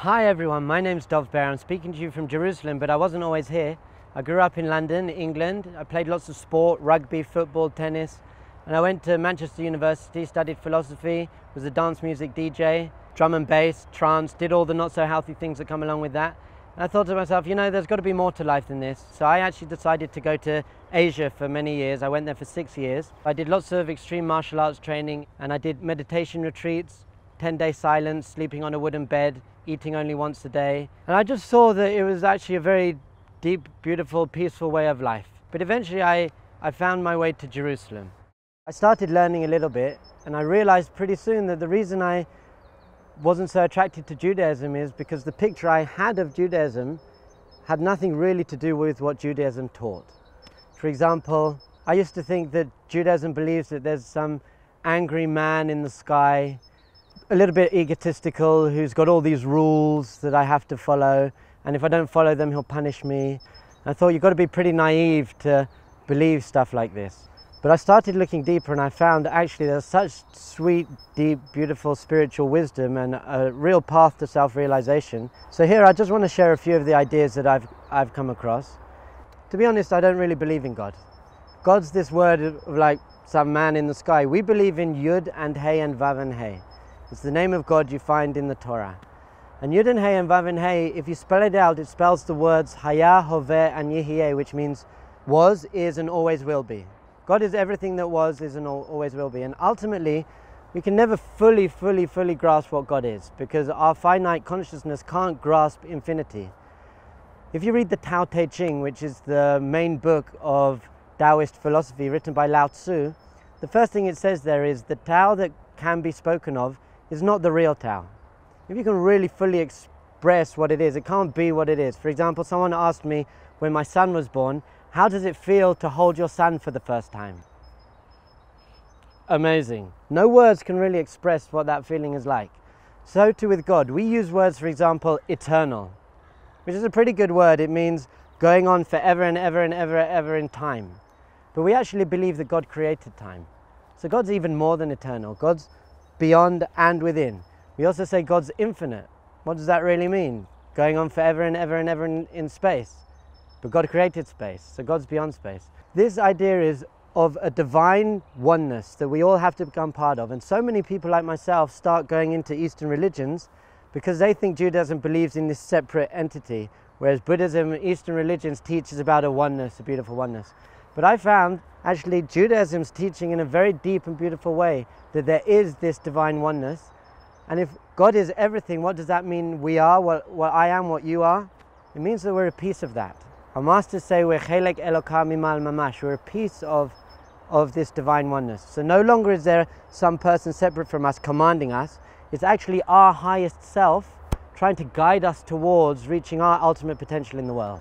Hi everyone, my name's Dov Bear. I'm speaking to you from Jerusalem, but I wasn't always here. I grew up in London, England. I played lots of sport, rugby, football, tennis, and I went to Manchester University, studied philosophy, was a dance music DJ, drum and bass, trance, did all the not so healthy things that come along with that. And I thought to myself, you know, there's got to be more to life than this. So I actually decided to go to Asia for many years. I went there for 6 years. I did lots of extreme martial arts training, and I did meditation retreats, 10-day silence, sleeping on a wooden bed, eating only once a day. And I just saw that it was actually a very deep, beautiful, peaceful way of life. But eventually I found my way to Jerusalem. I started learning a little bit, and I realized pretty soon that the reason I wasn't so attracted to Judaism is because the picture I had of Judaism had nothing really to do with what Judaism taught. For example, I used to think that Judaism believes that there's some angry man in the sky, a little bit egotistical, who's got all these rules that I have to follow, and if I don't follow them he'll punish me. I thought you've got to be pretty naive to believe stuff like this. But I started looking deeper, and I found actually there's such sweet, deep, beautiful spiritual wisdom and a real path to self-realization. So here I just want to share a few of the ideas that I've come across. To be honest, I don't really believe in God. God's this word of like some man in the sky. We believe in Yud and Hey and Vav and Hey. It's the name of God you find in the Torah. And Yud and Hey and Vav and Hey, if you spell it out, it spells the words Haya, Hoveh and Yehieh, which means was, is and always will be. God is everything that was, is and always will be. And ultimately, we can never fully grasp what God is, because our finite consciousness can't grasp infinity. If you read the Tao Te Ching, which is the main book of Taoist philosophy written by Lao Tzu, the first thing it says there is the Tao that can be spoken of is not the real Tao. If you can really fully express what it is, it can't be what it is. For example, someone asked me when my son was born, how does it feel to hold your son for the first time? Amazing. No words can really express what that feeling is like. So too with God. We use words, for example, eternal, which is a pretty good word. It means going on forever and ever and ever in time. But we actually believe that God created time. So God's even more than eternal. God's beyond and within. We also say God's infinite. What does that really mean? Going on forever and ever in space. But God created space, so God's beyond space. This idea is of a divine oneness that we all have to become part of. And so many people like myself start going into Eastern religions because they think Judaism believes in this separate entity, whereas Buddhism and Eastern religions teaches about a oneness, a beautiful oneness. But I found actually Judaism's teaching in a very deep and beautiful way that there is this divine oneness. And if God is everything, what does that mean we are, what I am, what you are? It means that we're a piece of that. Our masters say we're chelek Elokah mimal mamash, we're a piece of this divine oneness. So no longer is there some person separate from us commanding us. It's actually our highest self trying to guide us towards reaching our ultimate potential in the world.